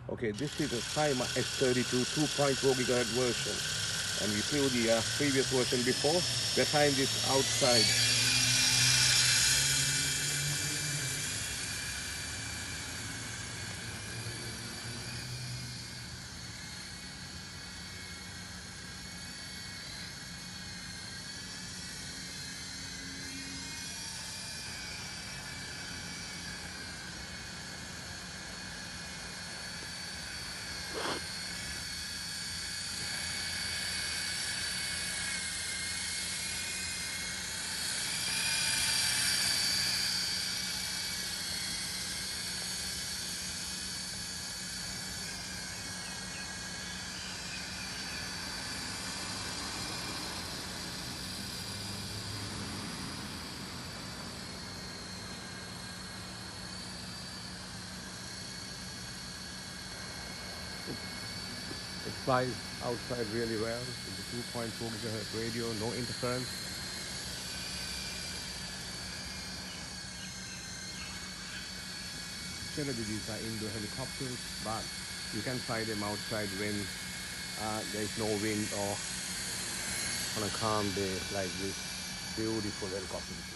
Okay, this is a Cyma S32 2.4 gigahertz version, and we flew the previous version before. We're trying this outside. It flies outside really well with the 2.4 gigahertz radio, no interference. Generally, these are indoor helicopters, but you can fly them outside when there is no wind or on a calm day like this. Beautiful helicopter.